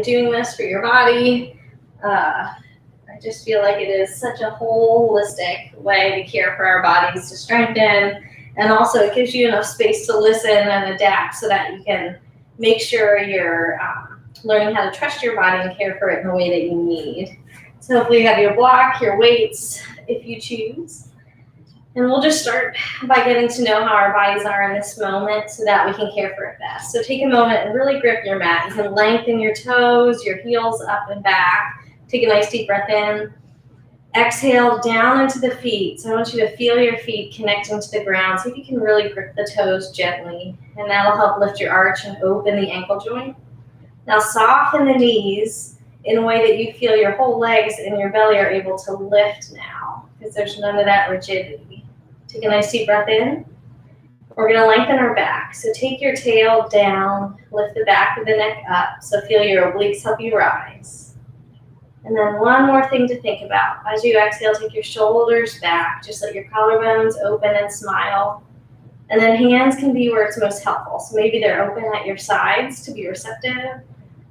doing this for your body. I just feel like it is such a holistic way to care for our bodies, to strengthen, and also it gives you enough space to listen and adapt so that you can make sure you're learning how to trust your body and care for it in the way that you need. So hopefully you have your block, your weights, if you choose. And we'll just start by getting to know how our bodies are in this moment so that we can care for it best. So take a moment and really grip your mat. You can lengthen your toes, your heels up and back. Take a nice deep breath in. Exhale down into the feet. So I want you to feel your feet connecting to the ground. See if you can really grip the toes gently. And that'll help lift your arch and open the ankle joint. Now soften the knees in a way that you feel your whole legs and your belly are able to lift now, because there's none of that rigidity. Take a nice deep breath in. We're going to lengthen our back. So take your tail down, lift the back of the neck up. So feel your obliques help you rise. And then one more thing to think about. As you exhale, take your shoulders back. Just let your collarbones open and smile. And then hands can be where it's most helpful. So maybe they're open at your sides to be receptive,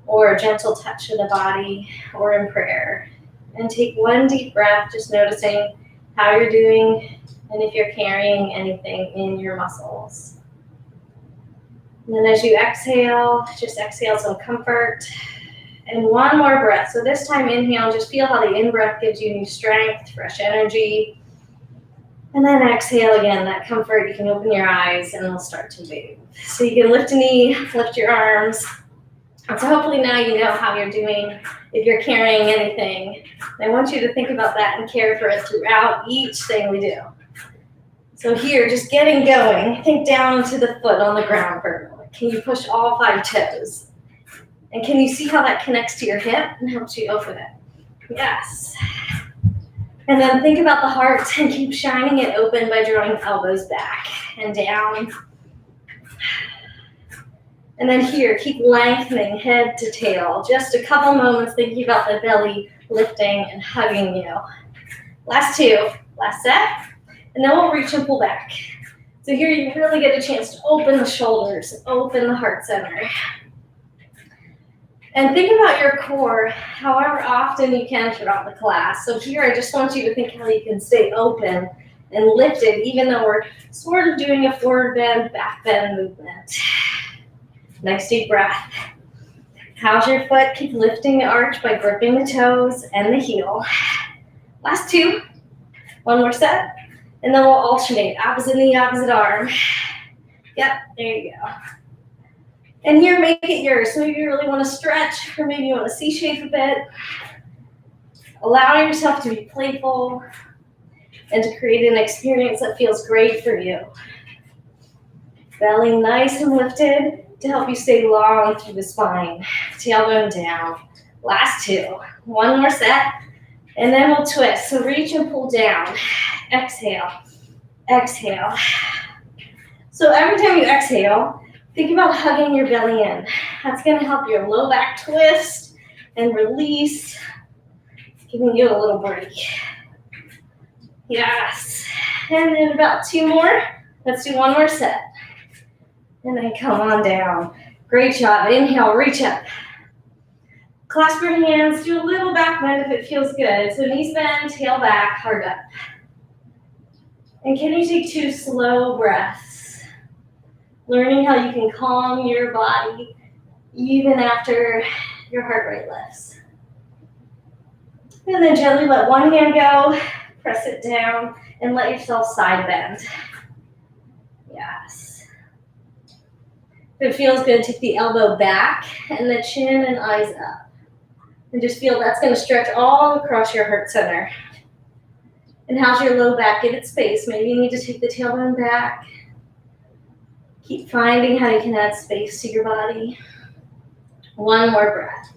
or a gentle touch of the body, or in prayer. And take one deep breath, just noticing how you're doing and if you're carrying anything in your muscles. And then as you exhale, just exhale some comfort. And one more breath. So this time inhale, just feel how the in-breath gives you new strength, fresh energy. And then exhale again, that comfort. You can open your eyes and it'll start to move. So you can lift a knee, lift your arms. And so hopefully now you know how you're doing, if you're carrying anything. I want you to think about that and care for it throughout each thing we do. So here, just getting going, think down to the foot on the ground for a moment. Can you push all 5 toes? And can you see how that connects to your hip and helps you open it? Yes. And then think about the heart and keep shining it open by drawing elbows back and down. And then here, keep lengthening head to tail. Just a couple moments thinking about the belly lifting and hugging you. Last 2, last set. And then we'll reach and pull back. So here you really get a chance to open the shoulders, open the heart center. And think about your core however often you can throughout the class. So here I just want you to think how you can stay open and lifted even though we're sort of doing a forward bend, back bend movement. Nice deep breath. How's your foot? Keep lifting the arch by gripping the toes and the heel. Last 2. One more set. And then we'll alternate, opposite knee, opposite arm. Yep, there you go. And here, make it yours. So maybe you really want to stretch, or maybe you want to C-shape a bit. Allow yourself to be playful and to create an experience that feels great for you. Belly nice and lifted to help you stay long through the spine. Tailbone down. Last 2. One more set. And then we'll twist. So reach and pull down. Exhale. Exhale. So every time you exhale, think about hugging your belly in. That's going to help your low back twist and release, giving you a little break. Yes. And then about 2 more. Let's do one more set. And then come on down. Great job. Inhale, reach up. Clasp your hands, do a little back bend if it feels good. So knees bend, tail back, heart up. And can you take 2 slow breaths? Learning how you can calm your body even after your heart rate lifts. And then gently let one hand go, press it down, and let yourself side bend. Yes. If it feels good, take the elbow back and the chin and eyes up. And just feel that's going to stretch all across your heart center. And how's your low back? Give it space. Maybe you need to take the tailbone back. Keep finding how you can add space to your body. One more breath.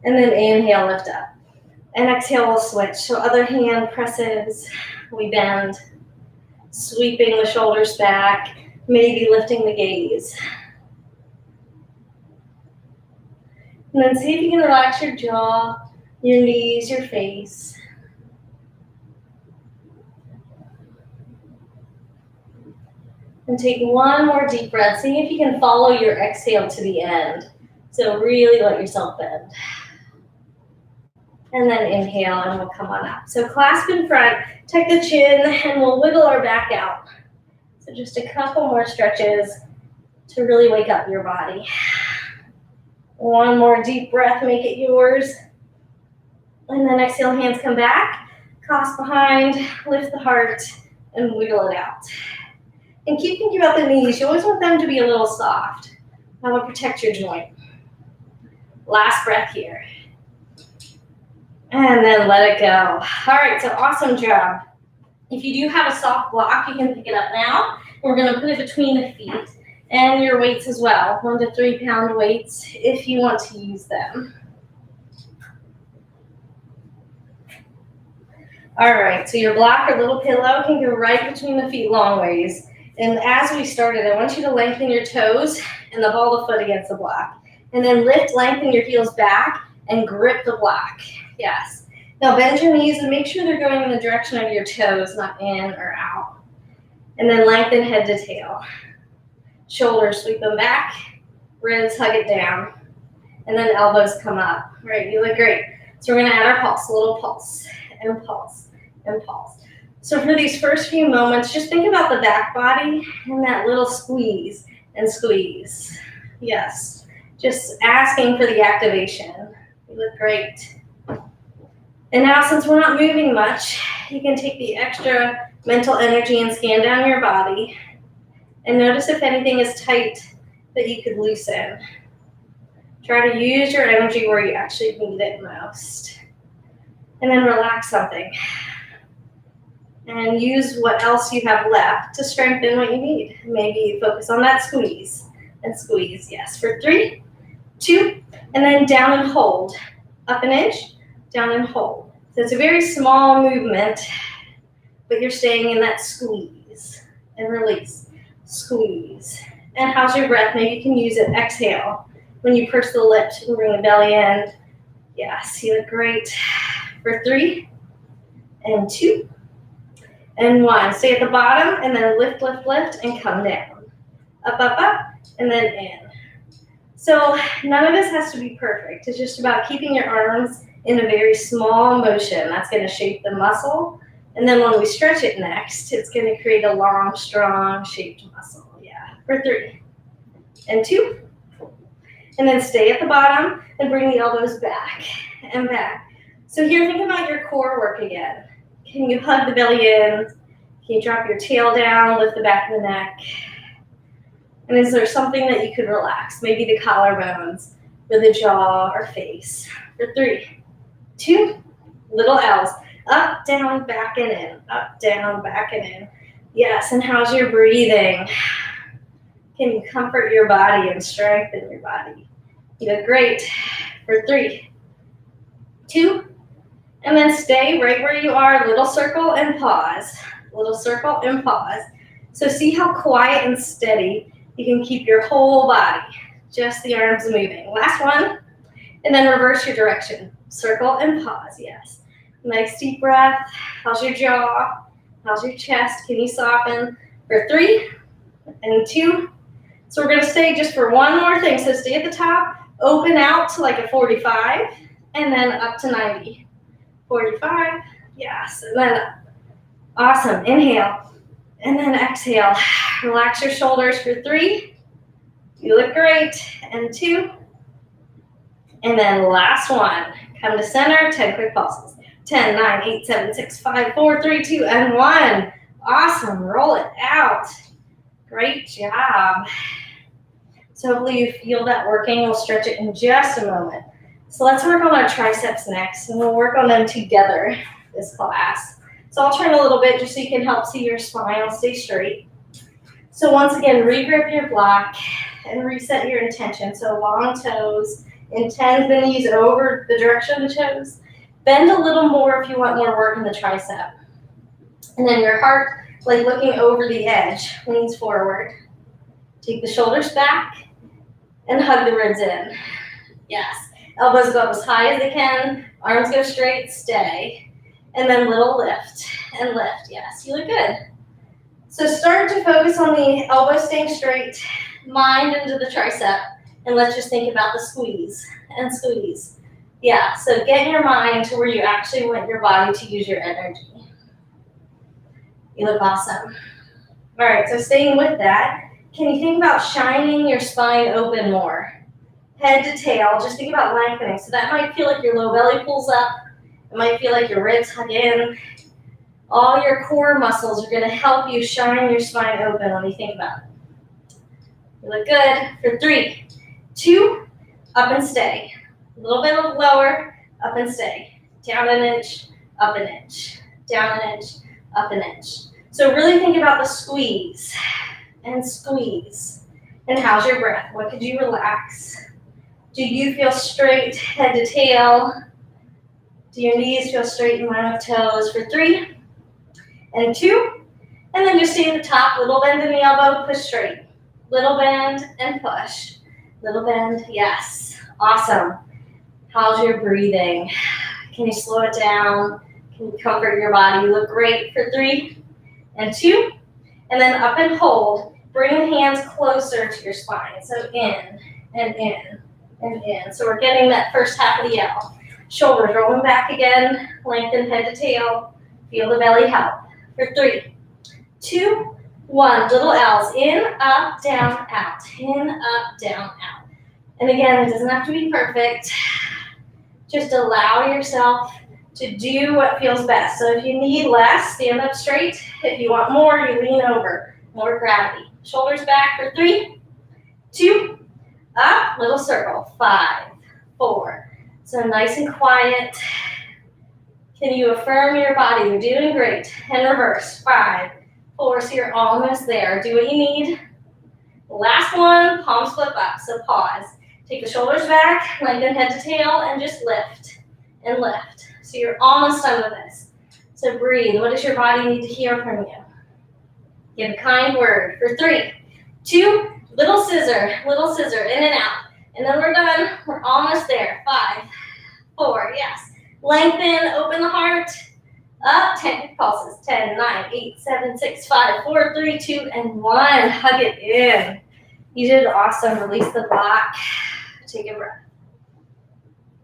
And then inhale, lift up. And exhale, we'll switch. So other hand presses, we bend. Sweeping the shoulders back, maybe lifting the gaze. And then see if you can relax your jaw, your knees, your face. And And take one more deep breath. See if you can follow your exhale to the end. So really let yourself bend. And then inhale and we'll come on up. So clasp in front, tuck the chin, and we'll wiggle our back out. So just a couple more stretches to really wake up your body. One more deep breath, make it yours. And then exhale, hands come back, clasp behind, lift the heart, and wiggle it out. And keep thinking about the knees. You always want them to be a little soft. That will protect your joint. Last breath here. And then let it go. All right, so awesome job. If you do have a soft block, you can pick it up now. We're gonna put it between the feet and your weights as well. 1 to 3 pound weights if you want to use them. All right, so your block or little pillow can go right between the feet long ways. And as we started, I want you to lengthen your toes and the ball of the foot against the block. And then lift, lengthen your heels back and grip the block. Yes. Now bend your knees and make sure they're going in the direction of your toes, not in or out. And then lengthen head to tail. Shoulders, sweep them back. Ribs, hug it down. And then elbows come up. All right, you look great. So we're gonna add our pulse, a little pulse, and pulse, and pulse. So for these first few moments, just think about the back body and that little squeeze and squeeze. Yes, just asking for the activation. You look great. And now since we're not moving much, you can take the extra mental energy and scan down your body and notice if anything is tight that you could loosen. Try to use your energy where you actually need it most. And then relax something. And use what else you have left to strengthen what you need. Maybe focus on that squeeze and squeeze. Yes, for 3, 2, and then down and hold. Up an inch, down and hold. So it's a very small movement, but you're staying in that squeeze and release. Squeeze. And how's your breath? Maybe you can use it. Exhale. When you purse the lips, you can bring the belly in. Yes, you look great. For 3, and 2, and 1. Stay at the bottom, and then lift, lift, lift, and come down. Up, up, up, and then in. So none of this has to be perfect. It's just about keeping your arms in a very small motion. That's going to shape the muscle. And then when we stretch it next, it's going to create a long, strong, shaped muscle. Yeah, for 3, and 2. And then stay at the bottom and bring the elbows back and back. So here, think about your core work again. Can you hug the belly in? Can you drop your tail down, lift the back of the neck? And is there something that you could relax? Maybe the collarbones, or the jaw or face. For 3, 2, little L's. Up, down, back, and in. Up, down, back, and in. Yes, and how's your breathing? Can you comfort your body and strengthen your body? You look great. For 3, 2, and then stay right where you are. Little circle and pause. Little circle and pause. So see how quiet and steady you can keep your whole body. Just the arms moving. Last one. And then reverse your direction. Circle and pause. Yes. Nice deep breath. How's your jaw? How's your chest? Can you soften? For 3, and 2. So we're going to stay just for one more thing. So stay at the top. Open out to like a 45. And then up to 90. 45, yes, and then up. Awesome, inhale, and then exhale. Relax your shoulders for 3, you look great, and 2, and then last one. Come to center, 10 quick pulses. 10, 9, 8, 7, 6, 5, 4, 3, 2, and 1. Awesome, roll it out. Great job. So hopefully you feel that working. We'll stretch it in just a moment. So let's work on our triceps next, and we'll work on them together this class. So I'll turn a little bit just so you can help see your spine. Stay straight. So once again, regrip your block and reset your intention. So long toes, intend the knees over the direction of the toes. Bend a little more if you want more work in the tricep. And then your heart, like looking over the edge, leans forward. Take the shoulders back and hug the ribs in. Yes. Elbows go up as high as they can. Arms go straight, stay. And then little lift and lift. Yes, you look good. So start to focus on the elbow staying straight, mind into the tricep, and let's just think about the squeeze and squeeze. Yeah, so get your mind to where you actually want your body to use your energy. You look awesome. All right, so staying with that, can you think about shining your spine open more? Head to tail, just think about lengthening. So that might feel like your low belly pulls up. It might feel like your ribs hug in. All your core muscles are gonna help you shine your spine open when you think about it. You look good for 3, 2, up and stay. A little bit lower, up and stay. Down an inch, up an inch. Down an inch, up an inch. So really think about the squeeze and squeeze. And how's your breath? What could you relax? Do you feel straight head to tail? Do your knees feel straight in line with toes for 3 and 2? And then just stay at the top, little bend in the elbow, push straight. Little bend and push. Little bend, yes. Awesome. How's your breathing? Can you slow it down? Can you comfort your body? You look great for 3 and 2. And then up and hold. Bring the hands closer to your spine. So in and in and in. So we're getting that first half of the L. Shoulders rolling back again. Lengthen head to tail. Feel the belly help. For 3, 2, 1. Little L's. In, up, down, out. In, up, down, out. And again, it doesn't have to be perfect. Just allow yourself to do what feels best. So if you need less, stand up straight. If you want more, you lean over. More gravity. Shoulders back for 3, 2, up, little circle. 5, 4. So nice and quiet. Can you affirm your body? You're doing great. And reverse. 5, 4. So you're almost there. Do what you need. Last one, palms flip up. So pause. Take the shoulders back, lengthen head to tail, and just lift and lift. So you're almost done with this. So breathe. What does your body need to hear from you? Give a kind word for 3, 2, little scissor, in and out. And then we're done. We're almost there. 5, 4, yes. Lengthen, open the heart. Up, 10 pulses. 10, 9, 8, 7, 6, 5, 4, 3, 2, and 1. Hug it in. You did awesome. Release the block. Take a breath.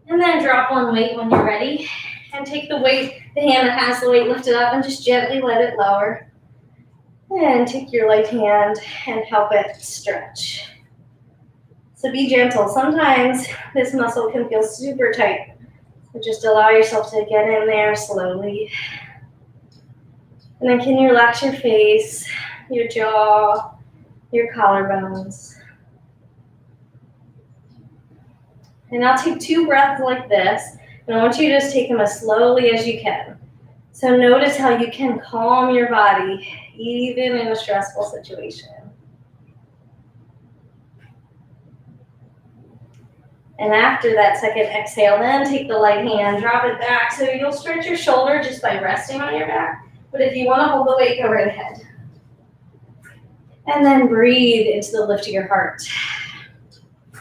And then drop one weight when you're ready. And take the weight, the hand that has the weight, lift it up and just gently let it lower. And take your light hand and help it stretch. So be gentle. Sometimes this muscle can feel super tight. So just allow yourself to get in there slowly. And then can you relax your face, your jaw, your collarbones. And I'll take 2 breaths like this. And I want you to just take them as slowly as you can. So notice how you can calm your body even in a stressful situation. And after that second exhale, then take the light hand, drop it back. So you'll stretch your shoulder just by resting on your back. But if you want to hold the weight, go right ahead. And then breathe into the lift of your heart.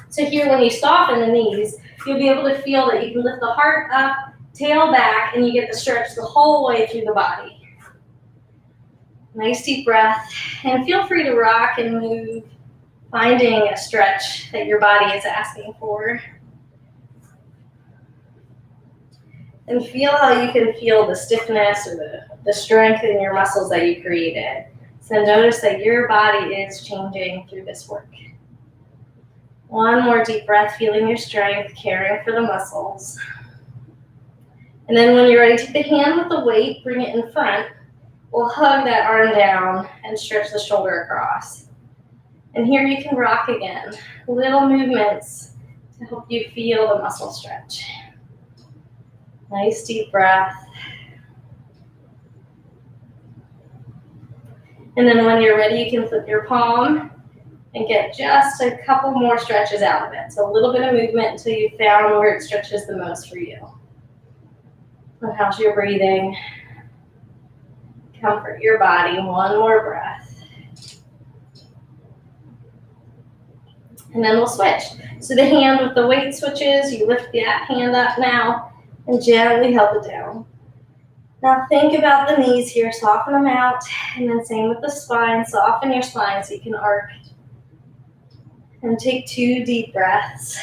So here, when you soften the knees, you'll be able to feel that you can lift the heart up, tail back, and you get the stretch the whole way through the body. Nice deep breath, and feel free to rock and move, finding a stretch that your body is asking for. And feel how you can feel the stiffness or the strength in your muscles that you created. So notice that your body is changing through this work. One more deep breath, feeling your strength, caring for the muscles. And then when you're ready, take the hand with the weight, bring it in front. We'll hug that arm down and stretch the shoulder across. And here you can rock again. Little movements to help you feel the muscle stretch. Nice deep breath. And then when you're ready, you can flip your palm and get just a couple more stretches out of it. So a little bit of movement until you found where it stretches the most for you. And how's your breathing? Comfort your body. One more breath. And then we'll switch. So the hand with the weight switches. You lift that hand up now and gently help it down. Now think about the knees here, soften them out, and then same with the spine, soften your spine so you can arc. And take 2 deep breaths.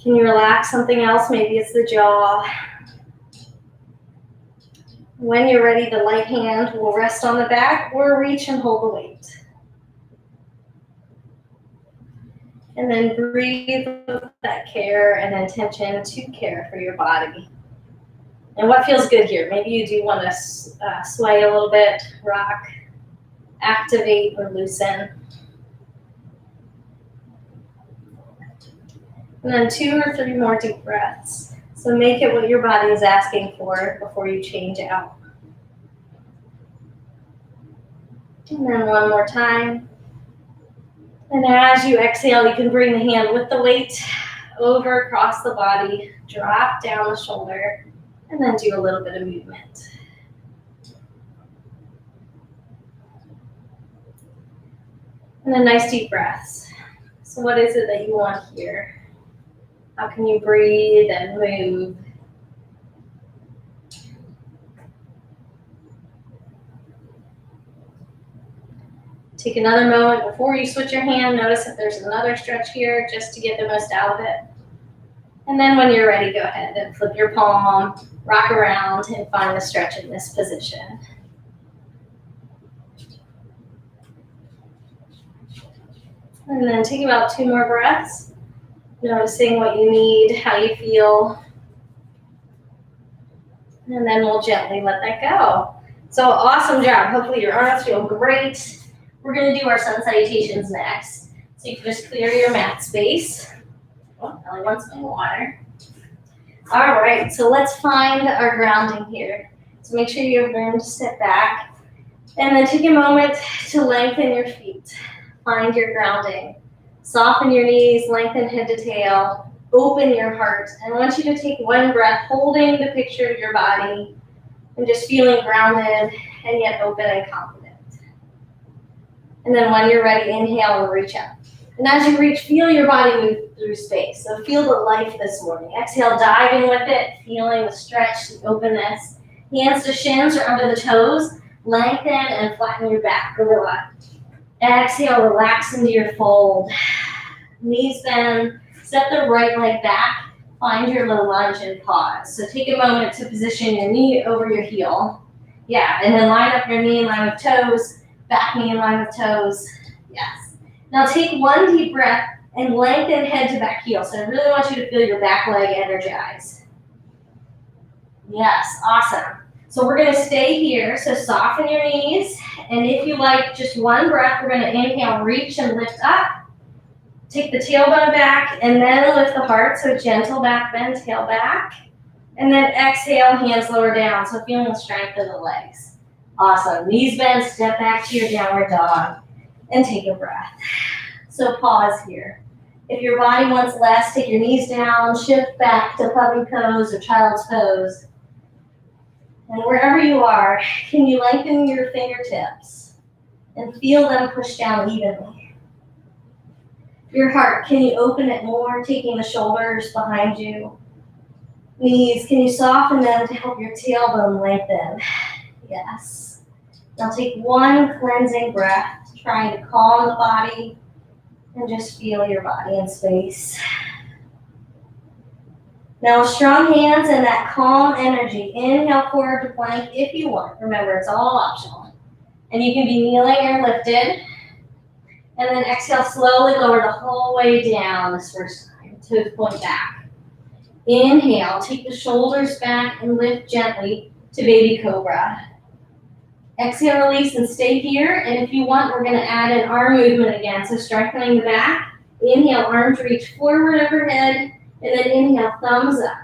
Can you relax something else? Maybe it's the jaw. When you're ready, the light hand will rest on the back or reach and hold the weight. And then breathe with that care and intention to care for your body. And what feels good here? Maybe you do want to sway a little bit, rock, activate, or loosen. And then 2 or 3 more deep breaths. So make it what your body is asking for before you change out. And then 1 more time. And as you exhale, you can bring the hand with the weight over across the body, drop down the shoulder, and then do a little bit of movement. And then nice deep breaths. So what is it that you want here? How can you breathe and move? Take another moment before you switch your hand. Notice if there's another stretch here just to get the most out of it. And then when you're ready, go ahead and flip your palm, rock around, and find the stretch in this position. And then take about 2 more breaths, noticing what you need, how you feel. And then we'll gently let that go. So awesome job. Hopefully your arms feel great. We're going to do our sun salutations next. So you can just clear your mat space. Oh, Ellie wants my water. All right, so let's find our grounding here. So make sure you have room to sit back. And then take a moment to lengthen your feet. Find your grounding. Soften your knees, lengthen head to tail. Open your heart. And I want you to take 1 breath, holding the picture of your body and just feeling grounded and yet open and confident. And then when you're ready, inhale and reach out. And as you reach, feel your body move through space. So feel the life this morning. Exhale, diving with it, feeling the stretch, the openness. Hands to shins or under the toes. Lengthen and flatten your back. Relax. Exhale, relax into your fold. Knees bend. Step the right leg back. Find your low lunge and pause. So take a moment to position your knee over your heel. Yeah, and then line up your knee in line with toes. Back knee in line with toes. Yes. Now take 1 deep breath and lengthen head to back heel. So I really want you to feel your back leg energize. Yes, awesome. So we're going to stay here. So soften your knees. And if you like just 1 breath, we're going to inhale, reach and lift up. Take the tailbone back and then lift the heart. So gentle back bend, tail back. And then exhale, hands lower down. So feeling the strength of the legs. Awesome. Knees bend, step back to your downward dog. And take a breath. So pause here. If your body wants less, take your knees down, shift back to puppy pose or child's pose. And wherever you are, can you lengthen your fingertips and feel them push down evenly? Your heart, can you open it more, taking the shoulders behind you? Knees, can you soften them to help your tailbone lengthen? Yes. Now take 1 cleansing breath, trying to calm the body and just feel your body in space. Now strong hands and that calm energy. Inhale forward to plank if you want. Remember, it's all optional. And you can be kneeling or lifted. And then exhale, slowly lower the whole way down this first time. Toes point back. Inhale, take the shoulders back and lift gently to baby cobra. Exhale, release and stay here. And if you want, we're going to add an arm movement again. So strengthening the back. Inhale, arms reach forward overhead. And then inhale, thumbs up.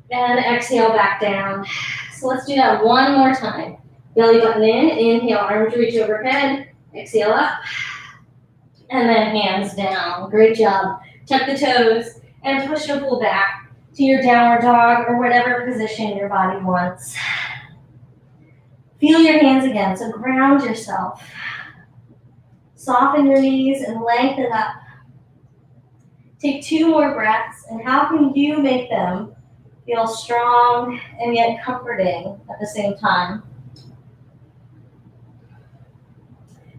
And exhale, back down. So let's do that 1 more time. Belly button in. Inhale, arms reach overhead. Exhale up. And then hands down. Great job. Tuck the toes and push and pull back to your downward dog or whatever position your body wants. Feel your hands again, so ground yourself. Soften your knees and lengthen up. Take 2 more breaths, and how can you make them Feels strong and yet comforting at the same time.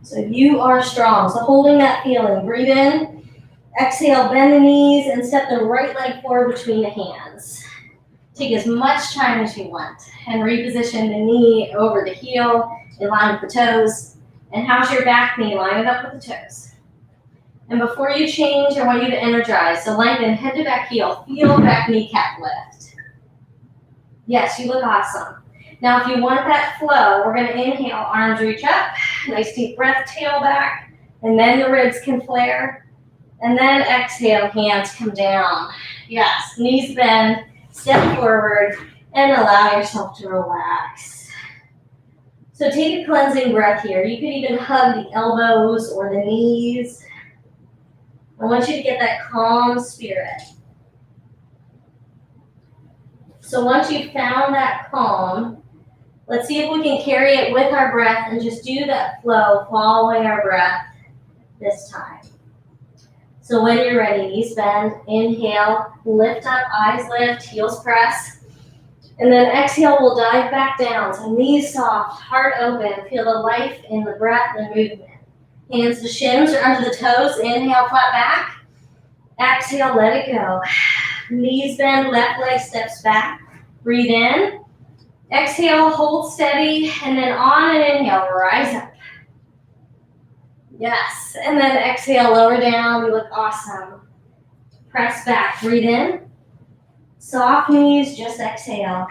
So you are strong. So holding that feeling, breathe in, exhale, bend the knees and step the right leg forward between the hands. Take as much time as you want and reposition the knee over the heel in line with the toes. And how's your back knee? Line it up with the toes. And before you change, I want you to energize. So lengthen head to back heel. Feel back kneecap lift. Yes, you look awesome. Now, if you want that flow, we're going to inhale, arms reach up. Nice deep breath, tail back. And then the ribs can flare. And then exhale, hands come down. Yes, knees bend, step forward, and allow yourself to relax. So take a cleansing breath here. You could even hug the elbows or the knees. I want you to get that calm spirit. So once you've found that calm, let's see if we can carry it with our breath and just do that flow following our breath this time. So when you're ready, knees bend, inhale, lift up, eyes lift, heels press. And then exhale, we'll dive back down. So knees soft, heart open. Feel the life in the breath and movement. Hands to shins or under the toes. Inhale, flat back. Exhale, let it go. Knees bend, left leg steps back. Breathe in. Exhale, hold steady. And then on an inhale, rise up. Yes. And then exhale, lower down. You look awesome. Press back. Breathe in. Soft knees, just exhale.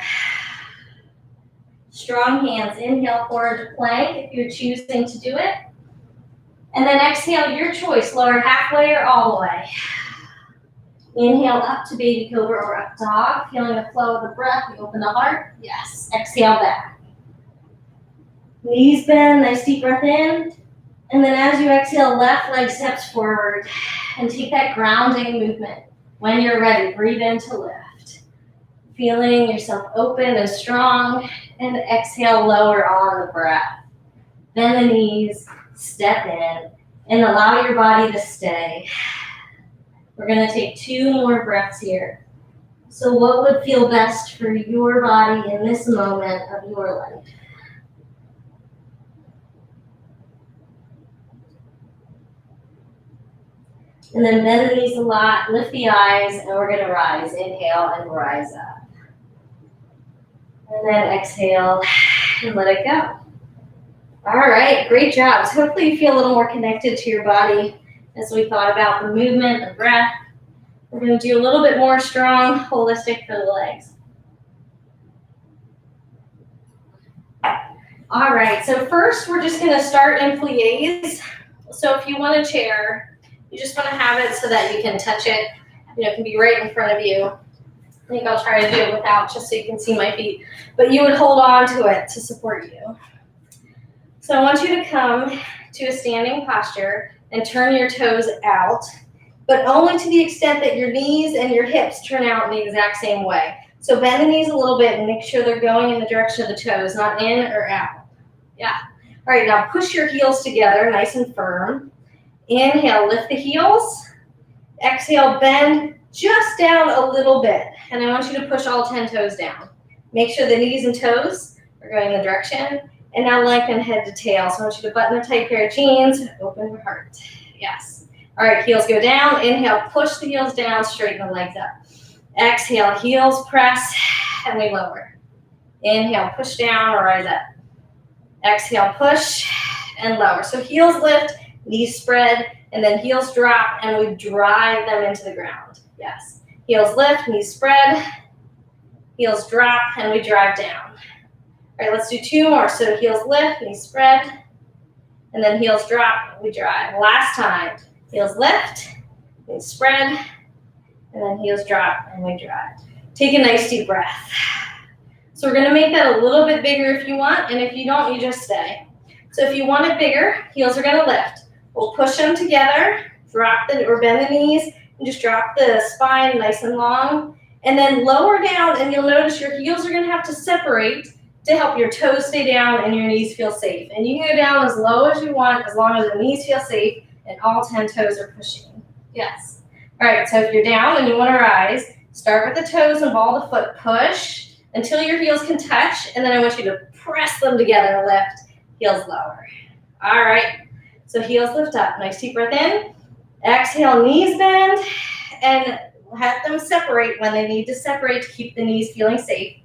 Strong hands, inhale forward to plank if you're choosing to do it. And then exhale, your choice, lower halfway or all the way. Inhale up to baby cobra or up dog. Feeling the flow of the breath, we open the heart. Yes, exhale back. Knees bend, nice deep breath in. And then as you exhale, left leg steps forward. And take that grounding movement. When you're ready, breathe in to lift. Feeling yourself open and strong, and exhale, lower on the breath. Bend the knees, step in, and allow your body to stay. We're going to take 2 more breaths here. So what would feel best for your body in this moment of your life? And then bend the knees a lot, lift the eyes, and we're going to rise. Inhale and rise up. And then exhale and let it go. All right, great job. So hopefully you feel a little more connected to your body as we thought about the movement, the breath. We're going to do a little bit more strong, holistic for the legs. All right, so first we're just going to start in plies. So if you want a chair, you just want to have it so that you can touch it. You know, it can be right in front of you. I think I'll try to do it without, just so you can see my feet. But you would hold on to it to support you. So I want you to come to a standing posture and turn your toes out, but only to the extent that your knees and your hips turn out in the exact same way. So bend the knees a little bit and make sure they're going in the direction of the toes, not in or out. Yeah. All right, now push your heels together, nice and firm. Inhale, lift the heels. Exhale, bend just down a little bit. And I want you to push all 10 toes down. Make sure the knees and toes are going in the direction. And now lengthen head to tail. So I want you to button a tight pair of jeans, open your heart. Yes. All right, heels go down. Inhale, push the heels down, straighten the legs up. Exhale, heels press, and we lower. Inhale, push down, rise up. Exhale, push, and lower. So heels lift, knees spread, and then heels drop, and we drive them into the ground. Yes. Heels lift, knees spread, heels drop, and we drive down. All right, let's do 2 more. So heels lift, knees spread, and then heels drop, we drive. Last time. Heels lift, knees spread, and then heels drop, and we drive. Take a nice deep breath. So we're gonna make that a little bit bigger if you want, and if you don't, you just stay. So if you want it bigger, heels are gonna lift. We'll push them together, drop or bend the knees, and just drop the spine nice and long. And then lower down, and you'll notice your heels are gonna have to separate to help your toes stay down and your knees feel safe. And you can go down as low as you want, as long as the knees feel safe and all 10 toes are pushing. Yes. All right, so if you're down and you want to rise, Start with the toes and ball the foot. Push until your heels can touch, and then I want you to press them together. Lift, heels lower. All right, so heels lift up. Nice deep breath in. Exhale, knees bend, and let them separate when they need to separate to keep the knees feeling safe.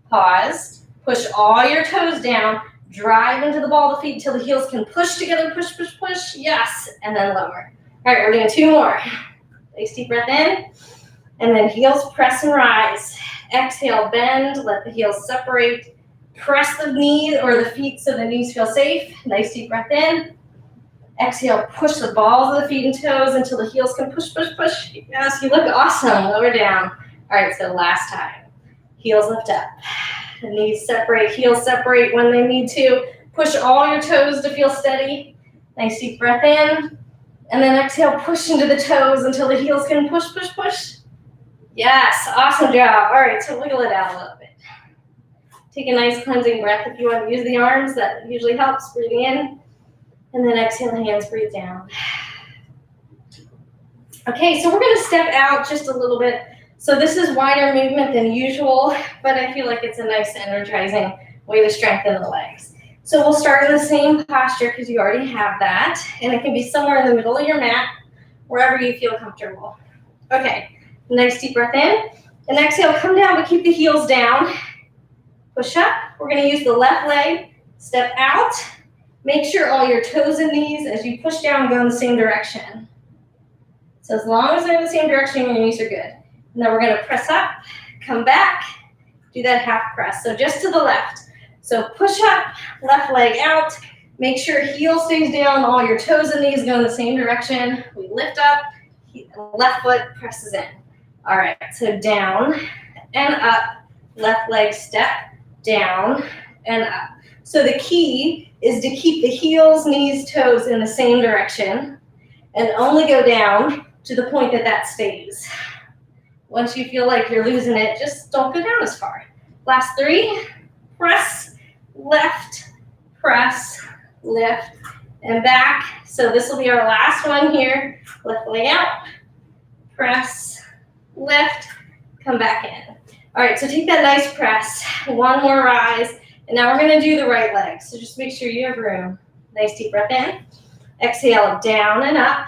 Pause. Push all your toes down. Drive into the ball of the feet until the heels can push together. Push, push, push. Yes, and then lower. All right, we're doing 2 more. Nice deep breath in. And then heels press and rise. Exhale, bend. Let the heels separate. Press the knees or the feet so the knees feel safe. Nice deep breath in. Exhale, push the balls of the feet and toes until the heels can push, push, push. Yes, you look awesome. Lower down. All right, so last time. Heels lift up. The knees separate, heels separate when they need to. Push all your toes to feel steady. Nice deep breath in. And then exhale, push into the toes until the heels can push, push, push. Yes, awesome job. All right, so wiggle it out a little bit. Take a nice cleansing breath if you want to use the arms. That usually helps, breathing in. And then exhale, hands, breathe down. Okay, so we're going to step out just a little bit. So this is wider movement than usual, but I feel like it's a nice energizing way to strengthen the legs. So we'll start in the same posture because you already have that. And it can be somewhere in the middle of your mat, wherever you feel comfortable. Okay, nice deep breath in. And exhale, come down, but keep the heels down. Push up. We're going to use the left leg. Step out. Make sure all your toes and knees, as you push down, go in the same direction. So as long as they're in the same direction, your knees are good. And then we're going to press up, come back, do that half press. So just to the left. So push up, left leg out. Make sure heel stays down, all your toes and knees go in the same direction. We lift up, left foot presses in. All right, so down and up, left leg step, down and up. So the key is to keep the heels, knees, toes in the same direction and only go down to the point that that stays. Once you feel like you're losing it, just don't go down as far. Last 3, press, lift, press, lift, and back. So this will be our last one here. Left leg out, press, lift, come back in. All right, so take that nice press. 1 more rise. And now we're going to do the right leg. So just make sure you have room. Nice deep breath in. Exhale, down and up.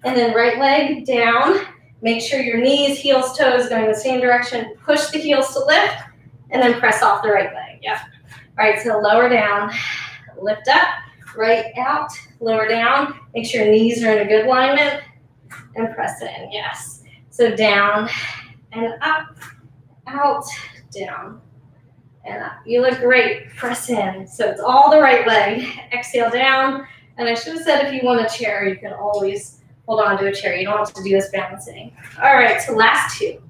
And then right leg down. Make sure your knees, heels, toes going the same direction. Push the heels to lift. And then press off the right leg. Yep. All right, so lower down. Lift up. Right out. Lower down. Make sure knees are in a good alignment. And press in. Yes. So down and up. Out. Down. And up. You look great. Press in. So it's all the right leg. Exhale down. And I should have said if you want a chair, you can always hold on to a chair. You don't have to do this balancing. All right, so last 2.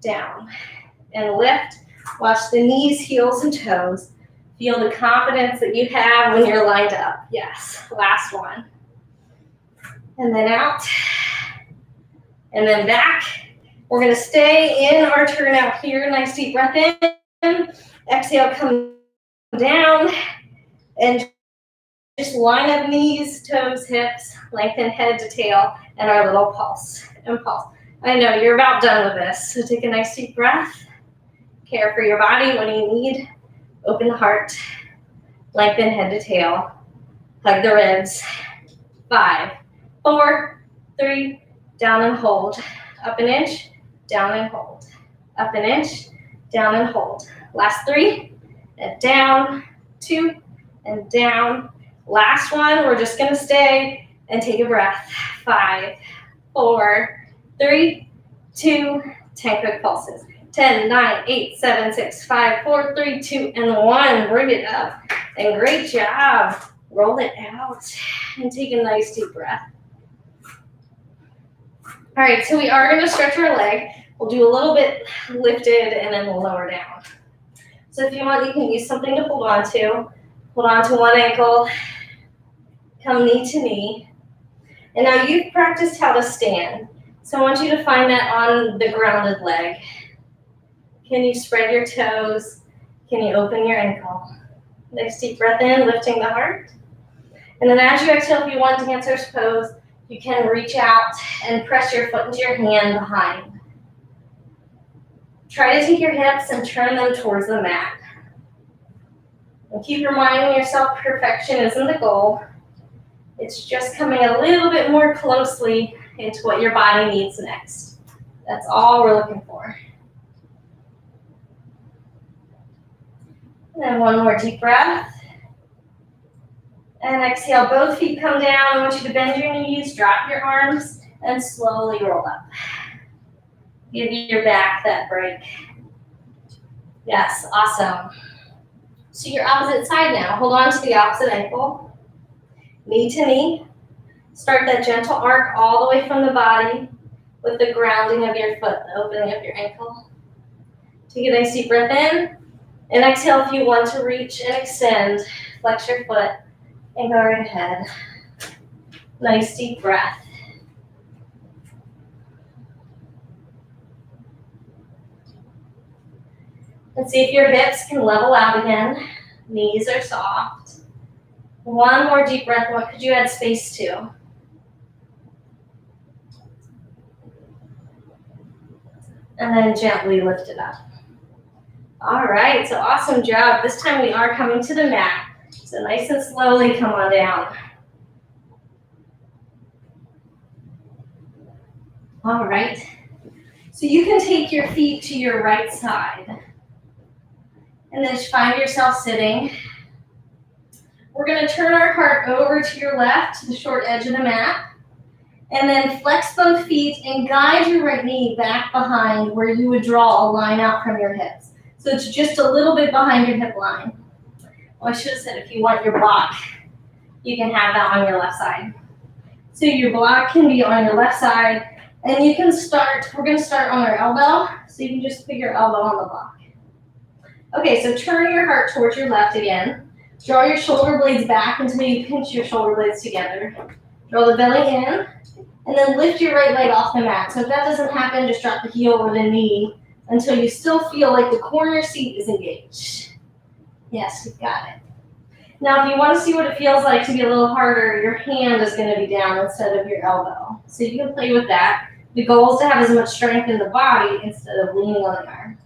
Down and lift. Watch the knees, heels, and toes. Feel the confidence that you have when you're lined up. Yes, last one. And then out. And then back. We're going to stay in our turnout here. Nice deep breath in. Exhale, come down. And just line up knees, toes, hips, lengthen head to tail, and our little pulse and pulse. I know you're about done with this, so take a nice deep breath. Care for your body. What do you need? Open the heart, lengthen head to tail, hug the ribs. 5, 4, 3, down and hold. Up an inch, down and hold. Up an inch, down and hold. Last 3, and down, 2, and down. Last one, we're just gonna stay and take a breath. 5, 4, 3, 2, 10 quick pulses. 10, 9, 8, 7, 6, 5, 4, 3, 2, and 1. Bring it up. And great job. Roll it out and take a nice deep breath. All right, so we are gonna stretch our leg. We'll do a little bit lifted and then we'll lower down. So if you want, you can use something to hold on to. Hold on to one ankle, come knee to knee. And now you've practiced how to stand. So I want you to find that on the grounded leg. Can you spread your toes? Can you open your ankle? Nice deep breath in, lifting the heart. And then as you exhale, if you want dancer's pose, you can reach out and press your foot into your hand behind. Try to take your hips and turn them towards the mat. And keep reminding yourself perfection isn't the goal. It's just coming a little bit more closely into what your body needs next. That's all we're looking for. And then one more deep breath. And exhale, both feet come down. I want you to bend your knees, drop your arms, and slowly roll up. Give your back that break. Yes, awesome. So your opposite side now. Hold on to the opposite ankle. Knee to knee. Start that gentle arc all the way from the body with the grounding of your foot, the opening of your ankle. Take a nice deep breath in. And exhale if you want to reach and extend. Flex your foot and go right ahead. Nice deep breath. And see if your hips can level out again. Knees are soft. One more deep breath. What could you add space to? And then gently lift it up. All right, so awesome job. This time we are coming to the mat. So nice and slowly come on down. All right, so you can take your feet to your right side. And then find yourself sitting. We're gonna turn our heart over to your left, to the short edge of the mat. And then flex both feet and guide your right knee back behind where you would draw a line out from your hips. So it's just a little bit behind your hip line. Well, I should have said if you want your block, you can have that on your left side. So your block can be on your left side, and you can start, we're gonna start on our elbow, so you can just put your elbow on the block. Okay, so turn your heart towards your left again. Draw your shoulder blades back until you pinch your shoulder blades together. Draw the belly in, and then lift your right leg off the mat. So if that doesn't happen, just drop the heel or the knee until you still feel like the corner seat is engaged. Yes, you've got it. Now, if you want to see what it feels like to be a little harder, your hand is going to be down instead of your elbow. So you can play with that. The goal is to have as much strength in the body instead of leaning on the arm.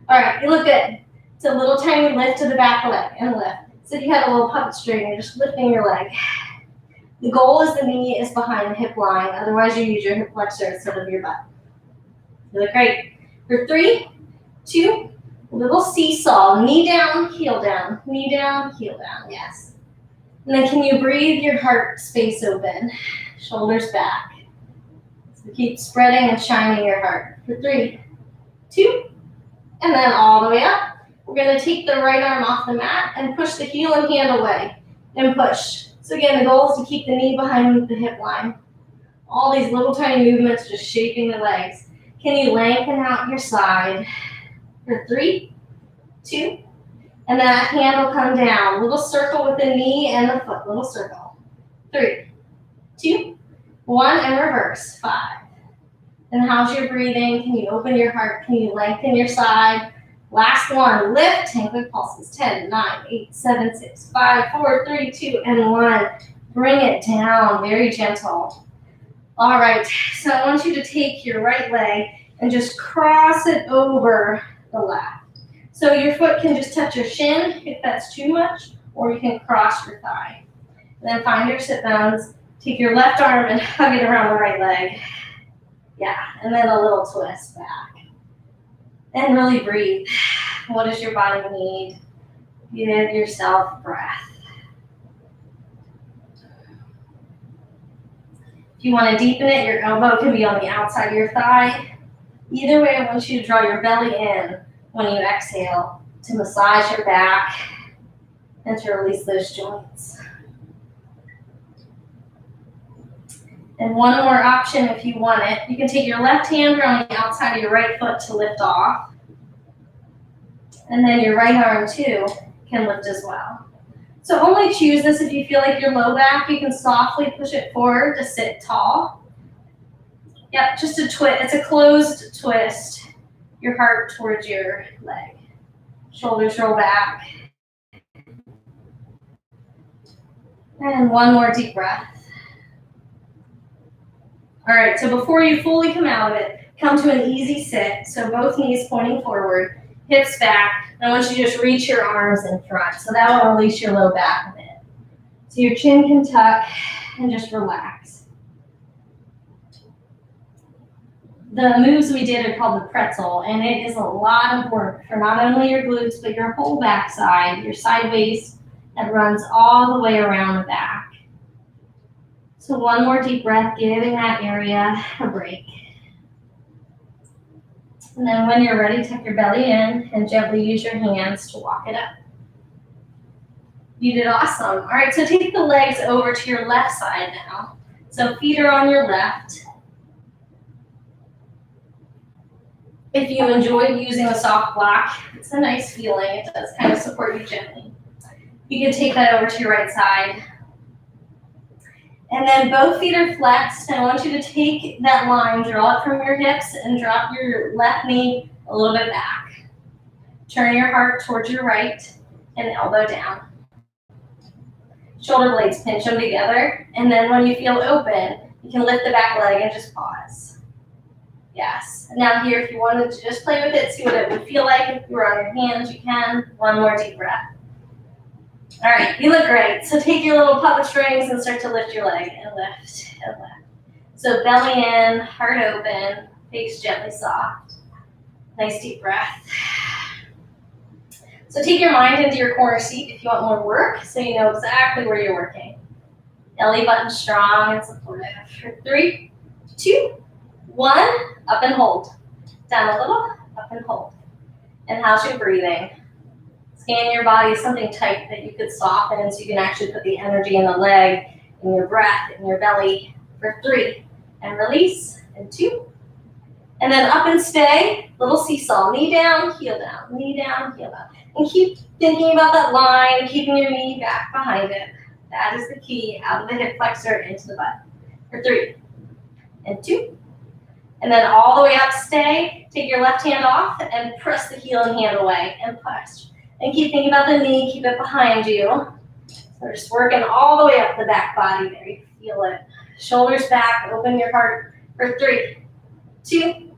All right, you look good. It's a little tiny lift to the back leg and lift. So if you had a little puppet string, you're just lifting your leg. The goal is the knee is behind the hip line. Otherwise, you use your hip flexor instead of your butt. You look great. For 3, 2, little seesaw. Knee down, heel down. Knee down, heel down. Yes. And then can you breathe your heart space open? Shoulders back. So keep spreading and shining your heart. For 3, 2, and then all the way up. We're going to take the right arm off the mat and push the heel and hand away. And push. So again, the goal is to keep the knee behind the hip line. All these little tiny movements just shaping the legs. Can you lengthen out your side? For 3, 2, and that hand will come down. Little circle with the knee and the foot. Little circle. 3, 2, 1, and reverse. 5. And how's your breathing? Can you open your heart? Can you lengthen your side? Last one. Lift. Take quick pulses. 10, 9, 8, 7, 6, 5, 4, 3, 2, and 1. Bring it down. Very gentle. All right. So I want you to take your right leg and just cross it over the left. So your foot can just touch your shin if that's too much, or you can cross your thigh. And then find your sit bones. Take your left arm and hug it around the right leg. Yeah, and then a little twist back. And really breathe. What does your body need? Give yourself breath. If you want to deepen it, your elbow can be on the outside of your thigh. Either way, I want you to draw your belly in when you exhale to massage your back and to release those joints. And one more option if you want it. You can take your left hand on the outside of your right foot to lift off. And then your right arm too can lift as well. So only choose this if you feel like your low back, you can softly push it forward to sit tall. Yep, just a twist. It's a closed twist. Your heart towards your leg. Shoulders roll back. And one more deep breath. All right, so before you fully come out of it, Come to an easy sit, so both knees pointing forward, hips back, and I want you to just reach your arms in front, so that will release your low back a bit. So your chin can tuck and just relax. The moves we did are called the pretzel, and it is a lot of work for not only your glutes, but your whole backside, your side waist that runs all the way around the back. So one more deep breath, giving that area a break. And then when you're ready, tuck your belly in and gently use your hands to walk it up. You did awesome. All right, so take the legs over to your left side now. So feet are on your left. If you enjoyed using a soft block, it's a nice feeling. It does kind of support you gently. You can take that over to your right side. And then both feet are flexed. I want you to take that line, draw it from your hips, and drop your left knee a little bit back. Turn your heart towards your right and elbow down. Shoulder blades, pinch them together. And then when you feel open, you can lift the back leg and just pause. Yes. Now here, if you wanted to just play with it, see what it would feel like. If you were on your hands, you can. One more deep breath. All right, you look great. So take your little puppet strings and start to lift your leg and lift and lift. So belly in, heart open, face gently soft. Nice deep breath. So take your mind into your corner seat if you want more work, so you know exactly where you're working. Belly button strong and supportive. For 3, 2, 1, up and hold. Down a little, up and hold. And how's your breathing? Scan your body, something tight that you could soften so you can actually put the energy in the leg, in your breath, in your belly. For 3, and release, and 2. And then up and stay, little seesaw, knee down, heel down, knee down, heel down. And keep thinking about that line, keeping your knee back behind it. That is the key, out of the hip flexor into the butt. For 3, and 2. And then all the way up, stay. Take your left hand off and press the heel and hand away and push. And keep thinking about the knee, keep it behind you. So we're just working all the way up the back body there. You feel it. Shoulders back, open your heart. For 3, 2.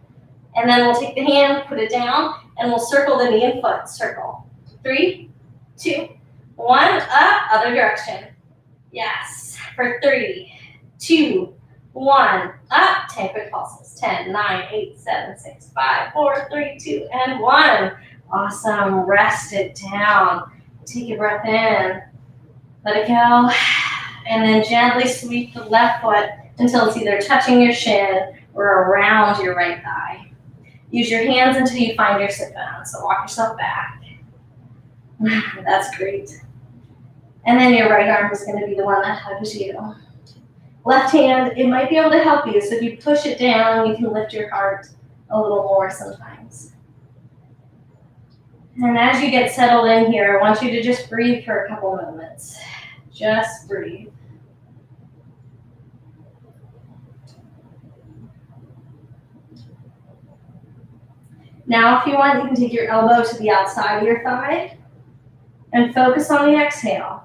And then we'll take the hand, put it down, and we'll circle the knee and foot. Circle. 3, 2, 1, up, other direction. Yes. For 3, 2, 1, up. 10 quick pulses. 10, 9, 8, 7, 6, 5, 4, 3, 2, and 1. Awesome. Rest it down. Take a breath in. Let it go. And then gently sweep the left foot until it's either touching your shin or around your right thigh. Use your hands until you find your sit bones. So walk yourself back. That's great. And then your right arm is going to be the one that hugs you. Left hand, it might be able to help you. So if you push it down, you can lift your heart a little more sometimes. And as you get settled in here, I want you to just breathe for a couple moments. Just breathe. Now, if you want, you can take your elbow to the outside of your thigh and focus on the exhale.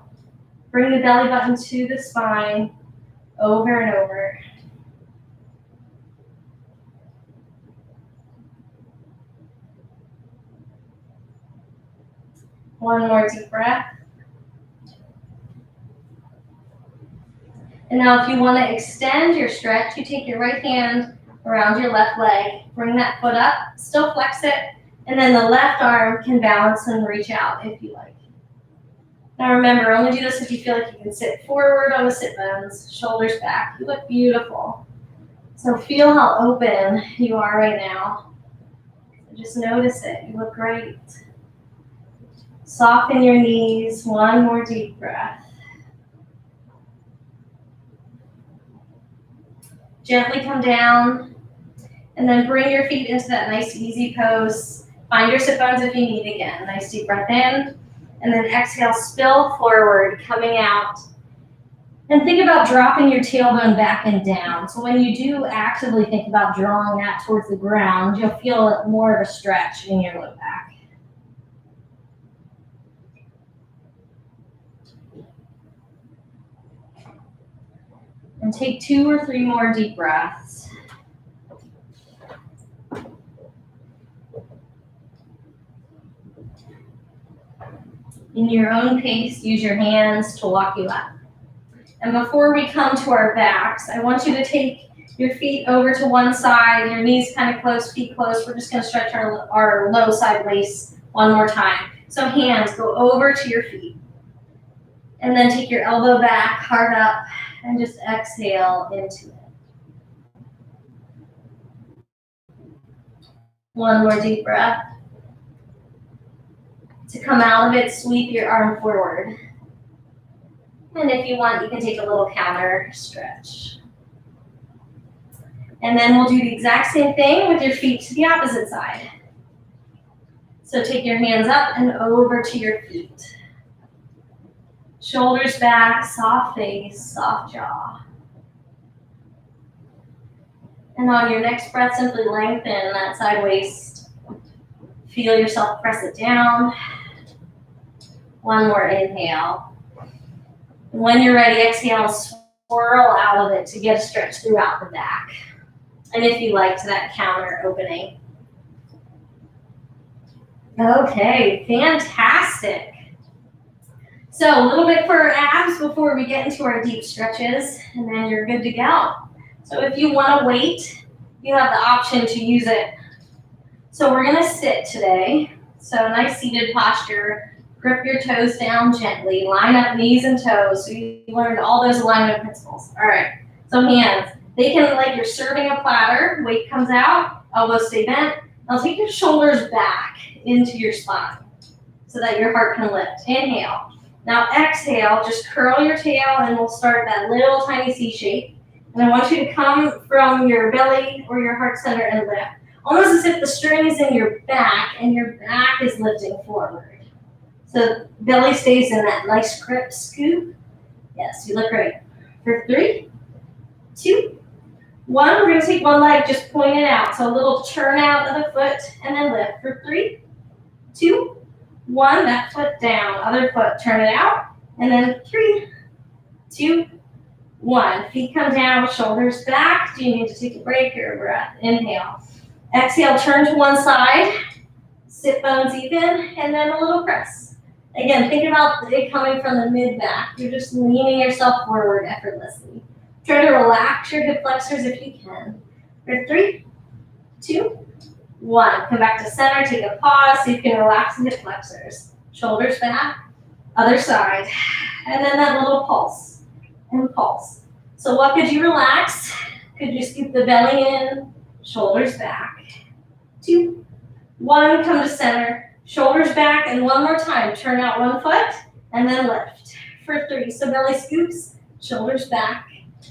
Bring the belly button to the spine, over and over. One more deep breath. And now if you want to extend your stretch, you take your right hand around your left leg, bring that foot up, still flex it, and then the left arm can balance and reach out if you like. Now remember, only do this if you feel like you can sit forward on the sit bones, shoulders back. You look beautiful. So feel how open you are right now. Just notice it. You look great. Soften your knees. One more deep breath. Gently come down, and then bring your feet into that nice easy pose. Find your sit bones if you need again. Nice deep breath in, and then exhale, spill forward, coming out. And think about dropping your tailbone back and down. So when you do actively think about drawing that towards the ground, you'll feel more of a stretch in your low back. And take 2 or 3 more deep breaths. In your own pace, use your hands to walk you up. And before we come to our backs, I want you to take your feet over to one side, your knees kind of close, feet close. We're just going to stretch our low side waist one more time. So hands go over to your feet. And then take your elbow back, heart up, and just exhale into it. One more deep breath. To come out of it, sweep your arm forward. And if you want, you can take a little counter stretch. And then we'll do the exact same thing with your feet to the opposite side. So take your hands up and over to your feet. Shoulders back, soft face, soft jaw. And on your next breath, simply lengthen that side waist. Feel yourself press it down. One more inhale. And when you're ready, exhale, swirl out of it to get a stretch throughout the back. And if you liked that counter opening. Okay, fantastic. So a little bit for our abs before we get into our deep stretches, and then you're good to go. So if you want to wait, you have the option to use it. So we're going to sit today. So nice seated posture. Grip your toes down gently. Line up knees and toes. So you learned all those alignment principles. All right. So hands. They can, like you're serving a platter. Weight comes out. Elbows stay bent. Now take your shoulders back into your spine so that your heart can lift. Inhale. Now exhale. Just curl your tail and we'll start that little tiny C shape. And I want you to come from your belly or your heart center and lift. Almost as if the string is in your back and your back is lifting forward. So belly stays in that nice grip scoop. Yes, you look great. For 3, 2, 1. We're going to take one leg, just point it out. So a little turn out of the foot and then lift. For 3, 2, 1. That foot down. Other foot, turn it out. And then 3, 2, 1. Feet come down, shoulders back. Do you need to take a break or a breath? Inhale. Exhale, turn to one side. Sit bones even, and then a little press. Again, think about it coming from the mid-back. You're just leaning yourself forward effortlessly. Try to relax your hip flexors if you can. For 3, 2, 1. Come back to center, take a pause so you can relax the hip flexors. Shoulders back, other side. And then that little pulse and pulse. So what could you relax? Could you scoop the belly in, shoulders back. 2, 1, come to center. Shoulders back, and one more time. Turn out one foot, and then lift. For 3, so belly scoops, shoulders back,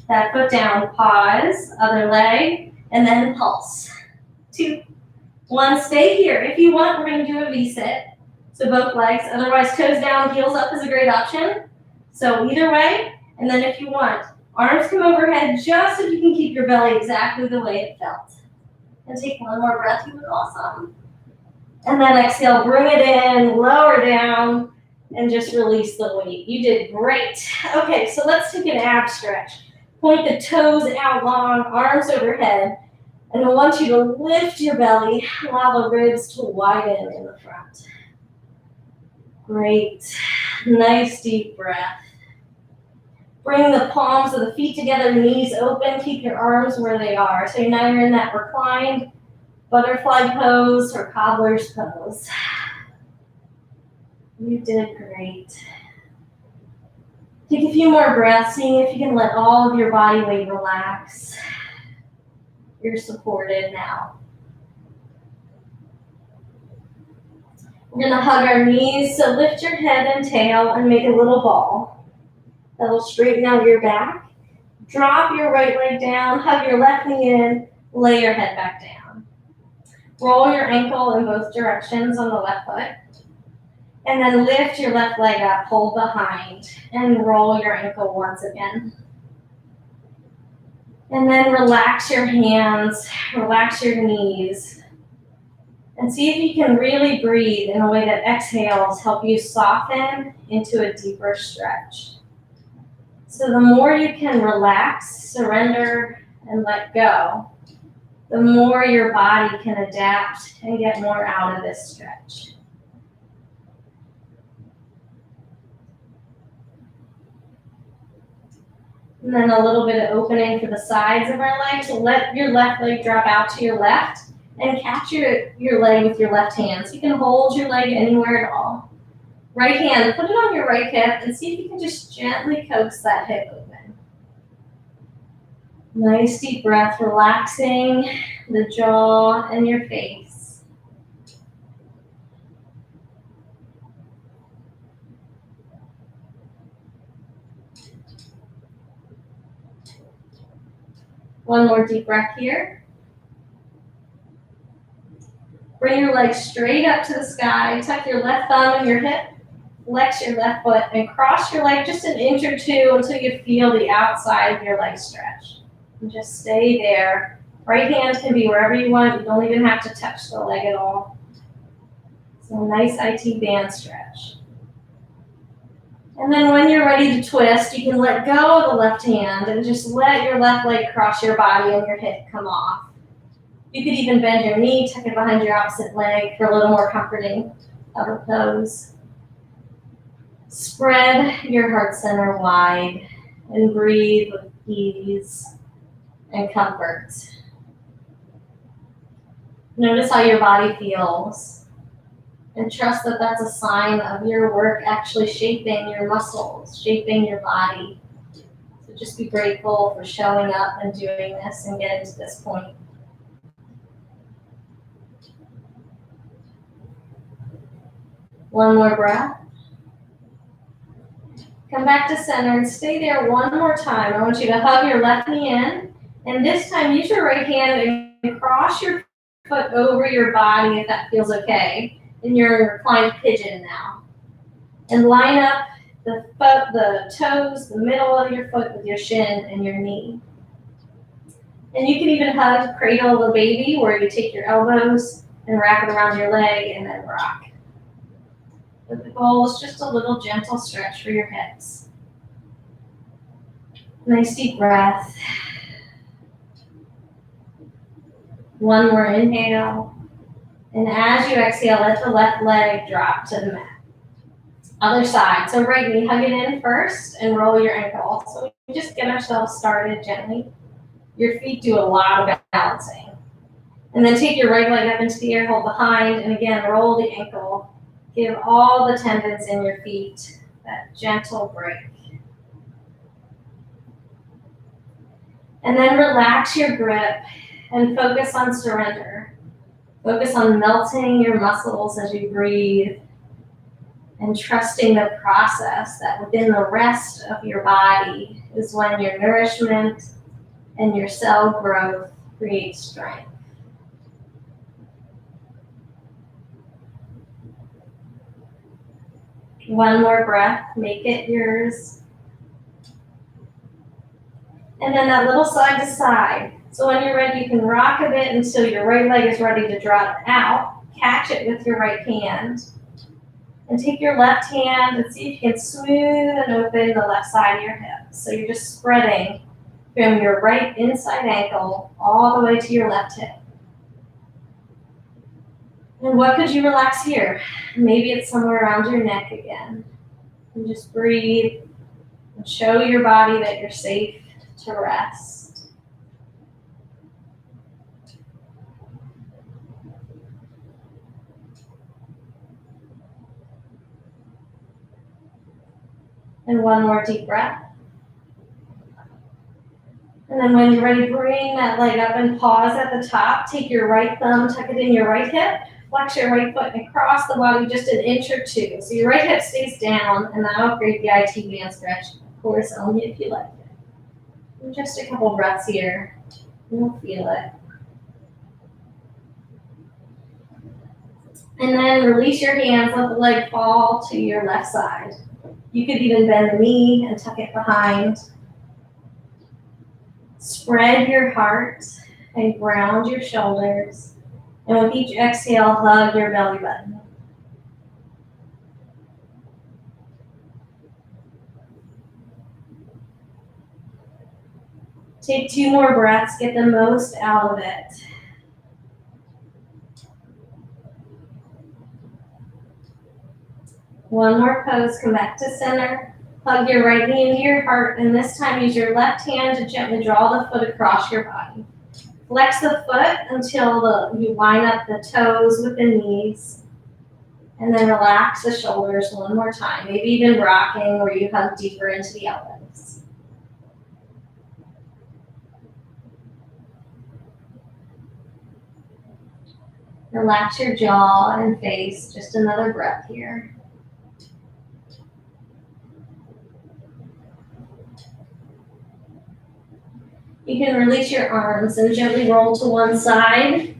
that foot down, pause, other leg, and then pulse. 2, 1, stay here. If you want, we're going to do a V-sit. So both legs, otherwise toes down, heels up is a great option. So either way, and then if you want, arms come overhead just so you can keep your belly exactly the way it felt. And take one more breath, you look awesome. And then exhale, bring it in, lower down, and just release the weight. You did great. Okay, so let's take an ab stretch. Point the toes out long, arms overhead. And I want you to lift your belly, allow the ribs to widen in the front. Great. Nice deep breath. Bring the palms of the feet together, knees open, keep your arms where they are. So now you're in that reclined butterfly pose or cobbler's pose. You did great. Take a few more breaths, seeing if you can let all of your body weight relax. You're supported now. We're going to hug our knees, so lift your head and tail and make a little ball. That'll straighten out your back. Drop your right leg down, hug your left knee in, lay your head back down. Roll your ankle in both directions on the left foot. And then lift your left leg up, hold behind, and roll your ankle once again. And then relax your hands, relax your knees. And see if you can really breathe in a way that exhales help you soften into a deeper stretch. So the more you can relax, surrender, and let go, the more your body can adapt and get more out of this stretch. And then a little bit of opening for the sides of our legs. So let your left leg drop out to your left and catch your leg with your left hand. So you can hold your leg anywhere at all. Right hand, put it on your right hip and see if you can just gently coax that hip open. Nice deep breath, relaxing the jaw and your face. One more deep breath here. Bring your legs straight up to the sky. Tuck your left thumb in your hip. Flex your left foot and cross your leg just an inch or two until you feel the outside of your leg stretch. And just stay there. Right hand can be wherever you want. You don't even have to touch the leg at all. So nice IT band stretch. And then when you're ready to twist, you can let go of the left hand and just let your left leg cross your body and your hip come off. You could even bend your knee, tuck it behind your opposite leg for a little more comforting of a pose. Spread your heart center wide and breathe with ease and comfort. Notice how your body feels and trust that that's a sign of your work actually shaping your muscles, shaping your body. So just be grateful for showing up and doing this and getting to this point. One more breath. Come back to center and stay there one more time. I want you to hug your left knee in, and this time use your right hand and cross your foot over your body if that feels okay. And you're in reclined pigeon now. And line up the foot, the toes, the middle of your foot with your shin and your knee. And you can even hug cradle the baby where you take your elbows and wrap it around your leg and then rock. But the goal is just a little gentle stretch for your hips. Nice deep breath. One more inhale. And as you exhale, let the left leg drop to the mat. Other side. So right knee, hug it in first and roll your ankle. So we just get ourselves started gently. Your feet do a lot of balancing. And then take your right leg up into the air, hold behind, and again, roll the ankle. Give all the tendons in your feet that gentle break. And then relax your grip and focus on surrender. Focus on melting your muscles as you breathe and trusting the process that within the rest of your body is when your nourishment and your cell growth creates strength. One more breath, make it yours. And then that little side to side. So when you're ready, you can rock a bit until your right leg is ready to drop out. Catch it with your right hand. And take your left hand and see if you can smooth and open the left side of your hip. So you're just spreading from your right inside ankle all the way to your left hip. And what could you relax here? Maybe it's somewhere around your neck again. And just breathe and show your body that you're safe to rest. And one more deep breath. And then when you're ready, bring that leg up and pause at the top. Take your right thumb, tuck it in your right hip. Flex your right foot and cross the body just an inch or two. So your right hip stays down, and that'll create the IT band stretch. Of course, only if you like it. And just a couple breaths here. You'll feel it. And then release your hands, let the leg fall to your left side. You could even bend the knee and tuck it behind. Spread your heart and ground your shoulders. And with each exhale, hug your belly button. Take 2 more breaths, get the most out of it. One more pose, come back to center. Hug your right knee into your heart, and this time use your left hand to gently draw the foot across your body. Flex the foot until you line up the toes with the knees, and then relax the shoulders one more time. Maybe even rocking where you hug deeper into the elbows. Relax your jaw and face. Just another breath here. You can release your arms and gently roll to one side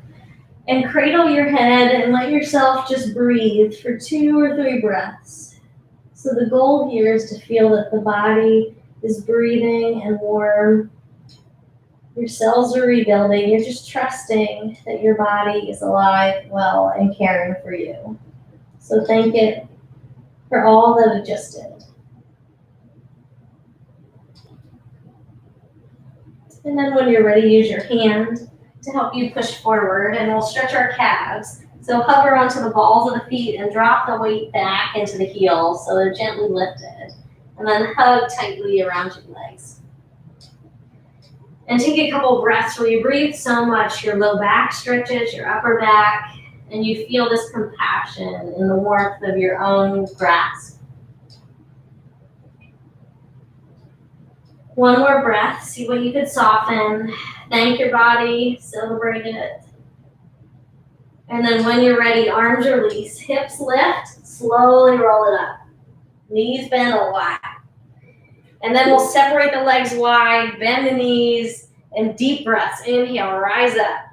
and cradle your head and let yourself just breathe for 2 or 3 breaths. So the goal here is to feel that the body is breathing and warm. Your cells are rebuilding. You're just trusting that your body is alive, well, and caring for you. So thank it for all that it just did. And then when you're ready, use your hand to help you push forward, and we'll stretch our calves. So hover onto the balls of the feet and drop the weight back into the heels so they're gently lifted. And then hug tightly around your legs. And take a couple breaths where you breathe so much your low back stretches, your upper back, and you feel this compassion in the warmth of your own grasp. One more breath, see what you could soften. Thank your body, celebrate it. And then when you're ready, arms release, hips lift, slowly roll it up. Knees bend a lot. And then we'll separate the legs wide, bend the knees, and deep breaths. Inhale, rise up.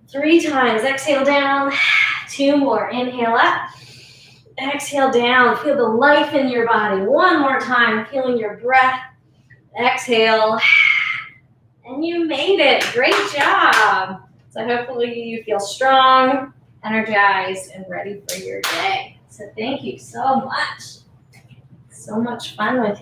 3 times, exhale down. 2 more, inhale up. Exhale down, feel the life in your body. 1 more time, feeling your breath. Exhale, and you made it. Great job. So hopefully you feel strong, energized, and ready for your day. So thank you so much. So much fun with you.